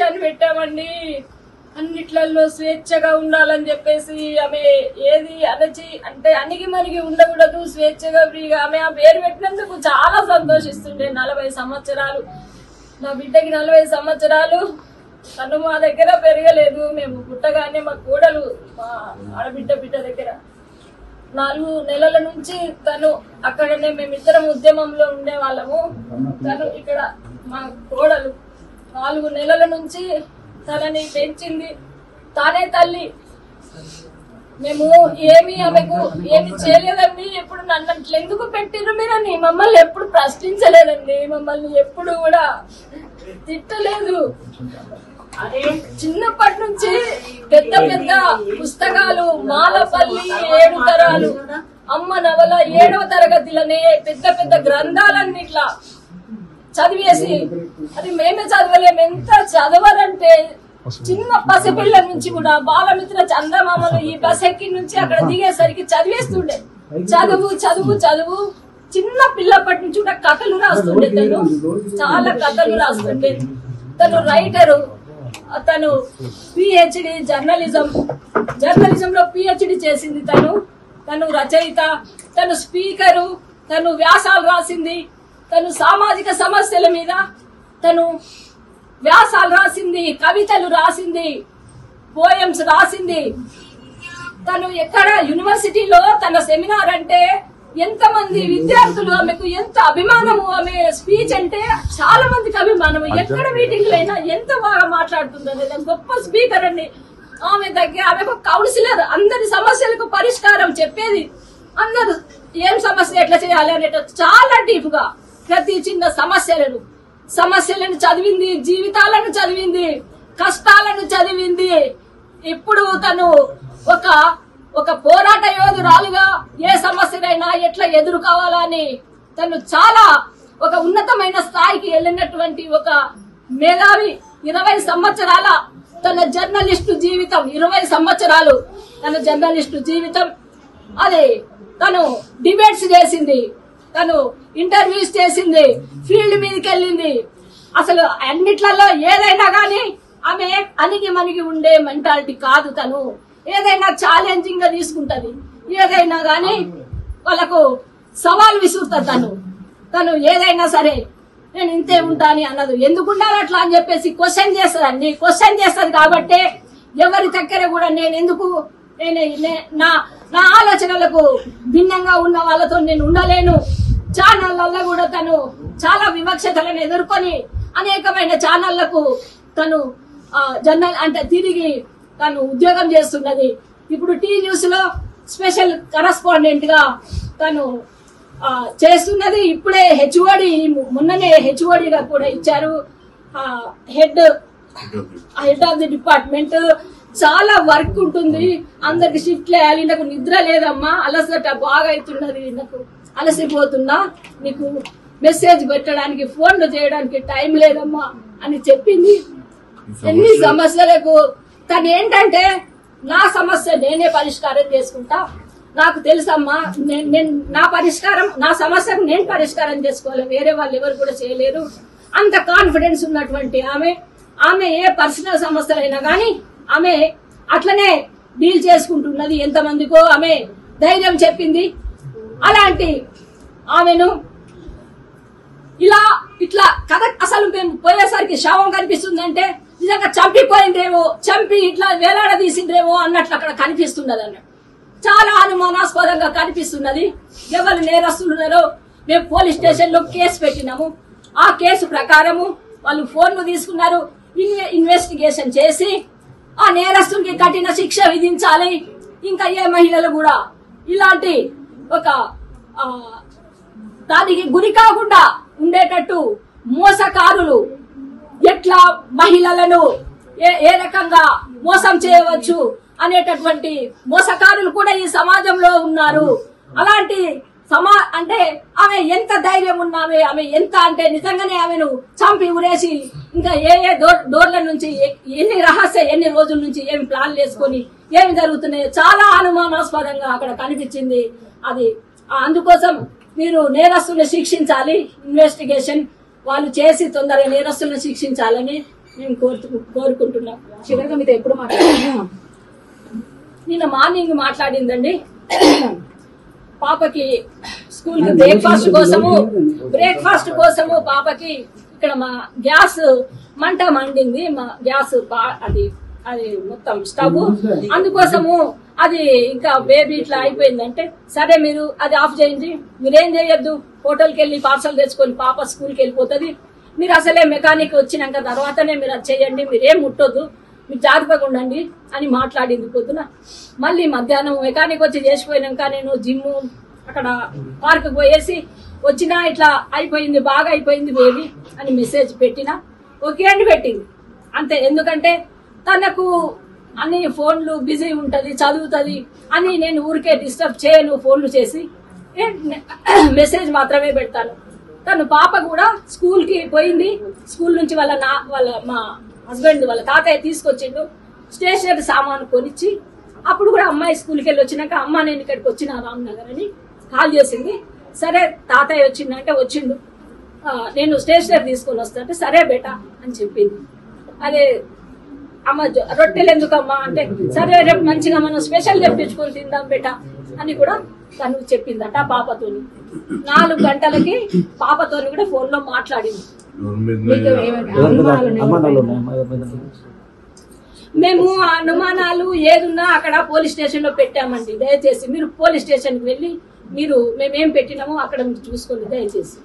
అని పెట్టామండి. అన్నిట్లలో స్వేచ్ఛగా ఉండాలని చెప్పేసి ఆమె ఏది అనచి అంటే అణిగి మణిగి ఉండకూడదు, స్వేచ్ఛగా ఫ్రీగా ఆమె ఆ పేరు పెట్టినందుకు చాలా సంతోషిస్తుండే. 40 సంవత్సరాలు నా బిడ్డకి 40 సంవత్సరాలు. తను మా దగ్గర పెరగలేదు. మేము పుట్టగానే మా కోడలు మా ఆడబిడ్డ దగ్గర 4 నెలల నుంచి తను అక్కడనే మేమిద్దరం ఉద్యమంలో ఉండేవాళ్ళము. తను ఇక్కడ మా కోడలు 4 నెలల నుంచి తనని పెంచింది. తానే తల్లి. మేము ఆమెకు ఏమి చేయలేదండి. ఎప్పుడు నన్ను అట్లా ఎందుకు పెట్టిరు మీరని మమ్మల్ని ఎప్పుడు ప్రశ్నించలేదండి. మమ్మల్ని ఎప్పుడు కూడా తిట్టలేదు. చిన్నప్పటి నుంచి పెద్ద పెద్ద పుస్తకాలు మాలపల్లి 7 తరాలు అమ్మ నవల 7వ తరగతిలోనే పెద్ద పెద్ద గ్రంథాలన్నీ ఇట్లా చదివేసి అది మేమే చదవలేము. ఎంత చదవాలంటే చిన్న పసిపిల్ల నుంచి కూడా బాలమిత్ర చందమామలు ఈ బస్ ఎక్కి నుంచి అక్కడ దిగేసరికి చదివేస్తుండే. చదువు చదువు చదువు. చిన్న పిల్లప్పటి నుంచి కూడా కథలు రాస్తుండే. తను చాలా కథలు రాస్తుండే. తను రైటరు. తను పిహెచ్డి జర్నలిజంలో పిహెచ్డి చేసింది. తను రచయిత, తను స్పీకరు, తను వ్యాసాలు రాసింది. తను సామాజిక సమస్యల మీద తను వ్యాసాలు రాసింది, కవితలు రాసింది, పోయమ్స్ రాసింది. తను ఎక్కడ యూనివర్సిటీలో తన సెమినార్ అంటే ఎంతమంది విద్యార్థులు ఆమెకు ఎంత అభిమానము. ఆమె స్పీచ్ అంటే చాలా మందికి అభిమానము. ఎక్కడ మీటింగ్ అయినా ఎంత బాగా మాట్లాడుతుందని గొప్ప స్పీకర్ అండి. ఆమె దగ్గర ఆమెకు కౌన్సిలర్. అందరి సమస్యలకు పరిష్కారం చెప్పేది. అందరు ఏం సమస్య ఎట్లా చేయాలి అనేట చాలా డీప్ గా ప్రతి చిన్న సమస్యలను చదివింది. జీవితాలను చదివింది, కష్టాలను చదివింది. ఇప్పుడు తను ఒక పోరాట యోధురాలుగా ఏ సమస్యనైనా ఎట్లా ఎదుర్కోవాలని తను చాలా ఒక ఉన్నతమైన స్థాయికి వెళ్ళినటువంటి ఒక మేధావి. 20 సంవత్సరాల తన జర్నలిస్టు జీవితం. 20 సంవత్సరాలు తన జర్నలిస్టు జీవితం. అదే తను డిబేట్స్ చేసింది, తను ఇంటర్వ్యూస్ చేసింది, ఫీల్డ్ మీదకి వెళ్ళింది. అసలు అన్నిట్లలో ఏదైనా గానీ ఆమె అణిగి మణిగి ఉండే మెంటాలిటీ కాదు. తను ఏదైనా ఛాలెంజింగ్ గా తీసుకుంటది. ఏదైనా గానీ వాళ్ళకు సవాల్ విసురుతుంది. తను ఏదైనా సరే నేను ఇంతే ఉంటాని అన్నది. ఎందుకు ఉండాలి అట్లా అని చెప్పేసి క్వశ్చన్ చేస్తుందండి. క్వశ్చన్ చేస్తుంది కాబట్టి ఎవరి దగ్గర కూడా నా ఆలోచనలకు భిన్నంగా ఉన్న వాళ్ళతో నేను ఉండలేను. ఛానళ్లలో కూడా తను చాలా వివక్షతలను ఎదుర్కొని అనేకమైన ఛానళ్లకు తను జర్నల్ అంటే తిరిగి తను ఉద్యోగం చేస్తున్నది. ఇప్పుడు టీ న్యూస్ లో స్పెషల్ కరస్పాండెంట్ గా తను చేస్తున్నది. ఇప్పుడే హెచ్ఓడి మొన్ననే హెచ్ఓడిగా కూడా ఇచ్చారు. Head of the department. చాలా వర్క్ ఉంటుంది. అందరికి షిఫ్ట్ వేయాలి. నాకు నిద్ర లేదమ్మా, అలసట బాగా అవుతున్నది, నాకు అలసిపోతున్నా, నీకు మెసేజ్ పెట్టడానికి ఫోన్లు చేయడానికి టైం లేదమ్మా అని చెప్పింది. ఎన్ని సమస్యలకు తను ఏంటంటే నా సమస్య నేనే పరిష్కారం చేసుకుంటా, నాకు తెలుసమ్మా, నా సమస్యకు నేను పరిష్కారం చేసుకోవాలి, వేరే వాళ్ళు ఎవరు కూడా చేయలేరు. అంత కాన్ఫిడెన్స్ ఉన్నటువంటి ఆమె ఏ పర్సనల్ సమస్యలైనా గానీ ఆమె అట్లనే డీల్ చేసుకుంటున్నది. ఎంతమందికో ఆమె ధైర్యం చెప్పింది. అలాంటి ఆమెను ఇట్లా కథ అసలు మేము పోయేసరికి శవం కనిపిస్తుందంటే నిజంగా చంపిపోయిందేమో, చంపి ఇట్లా వేలాడదీసిండ్రేమో అన్నట్లు అక్కడ కనిపిస్తున్నది అన్నట్టు. చాలా అనుమానాస్పదంగా కనిపిస్తున్నది. ఎవరు నేరస్తున్నారో మేము పోలీస్ స్టేషన్ లో కేసు పెట్టినాము. ఆ కేసు ప్రకారము వాళ్ళు ఫోన్లు తీసుకున్నారు. ఇన్వెస్టిగేషన్ చేసి ఆ నేరస్తునికి కఠిన శిక్ష విధించాలి. ఇంకా ఏ మహిళలు కూడా ఇలాంటి ఒక దానికి గురి కాకుండా ఉండేటట్టు మోసకారులు ఎట్లా మహిళలను ఏ రకంగా మోసం చేయవచ్చు అనేటటువంటి మోసకారులు కూడా ఈ సమాజంలో ఉన్నారు. అలాంటి అంటే ఆమె ఎంత ధైర్యం ఉన్నామే, ఆమె ఎంత అంటే నిజంగానే ఆమెను చంపి ఉరేసి ఇంకా ఏ డోర్ల నుంచి ఎన్ని రోజుల నుంచి ఏమి ప్లాన్ వేసుకొని ఏమి జరుగుతున్నాయో చాలా అనుమానాస్పదంగా అక్కడ కనిపించింది. అది అందుకోసం మీరు నేరస్తులను శిక్షించాలి, ఇన్వెస్టిగేషన్ వాళ్ళు చేసి తొందరగా నేరస్తులను శిక్షించాలని మేము కోరుకుంటున్నాం. చివరిగా మీతో ఎప్పుడు మాట్లాడుతున్నాం? నిన్న మార్నింగ్ మాట్లాడిందండి. పాపకి స్కూల్ బ్రేక్ఫాస్ట్ కోసము పాపకి ఇక్కడ మా గ్యాస్ మంట మండింది. మా గ్యాస్ అది మొత్తం స్టవ్, అందుకోసము అది ఇంకా బేబీ ఇట్లా అయిపోయిందంటే, సరే మీరు అది ఆఫ్ చేయండి, మీరేం చేయొద్దు, హోటల్కి వెళ్ళి పార్సల్ తెచ్చుకొని పాప స్కూల్కి వెళ్ళిపోతుంది, మీరు అసలే మెకానిక్ వచ్చినాక తర్వాతనే మీరు అది చేయండి, మీరేం ముట్టొద్దు, మీరు జాగ్రత్తగా ఉండండి అని మాట్లాడింది పొద్దున. మళ్ళీ మధ్యాహ్నం మెకానిక్ వచ్చి చేసిపోయినాక నేను జిమ్ అక్కడ పార్క్ పోయేసి వచ్చినా ఇట్లా అయిపోయింది, బాగా అయిపోయింది బేబీ అని మెసేజ్ పెట్టినా ఓకే అని పెట్టింది అంతే. ఎందుకంటే తనకు అన్ని ఫోన్లు బిజీ ఉంటది, చదువుతుంది అని నేను ఊరికే డిస్టర్బ్ చేయను. ఫోన్లు చేసి మెసేజ్ మాత్రమే పెడతాను. తను పాప కూడా స్కూల్ కి పోయింది. స్కూల్ నుంచి మా హస్బెండ్ వాళ్ళ తాతయ్య తీసుకొచ్చిండు స్టేషనరీ సామాను కొనిచ్చి. అప్పుడు కూడా అమ్మాయి స్కూల్కి వెళ్ళి వచ్చినాక అమ్మ నేను ఇక్కడికి వచ్చిన రామ్నగర్ అని కాల్ చేసింది. సరే తాతయ్య వచ్చిందంటే వచ్చిండు, నేను స్టేషనరీ తీసుకొని వస్తానంటే సరే బేటా అని చెప్పింది. అదే అమ్మ రొట్టెలు ఎందుకమ్మా అంటే సరే రేపు మంచిగా మనం స్పెషల్ తెప్పించుకొని తిందాం బేటా అని కూడా తను చెప్పిందట పాపతోని. 4 గంటలకి పాపతోని కూడా ఫోన్ లో మాట్లాడింది. మేము అనుమానాలు ఏదున్నా అక్కడ పోలీస్ స్టేషన్ లో పెట్టామండి. దయచేసి మీరు పోలీస్ స్టేషన్ కి వెళ్ళి మేమేం పెట్టినామో అక్కడ మీరు చూసుకోండి దయచేసి.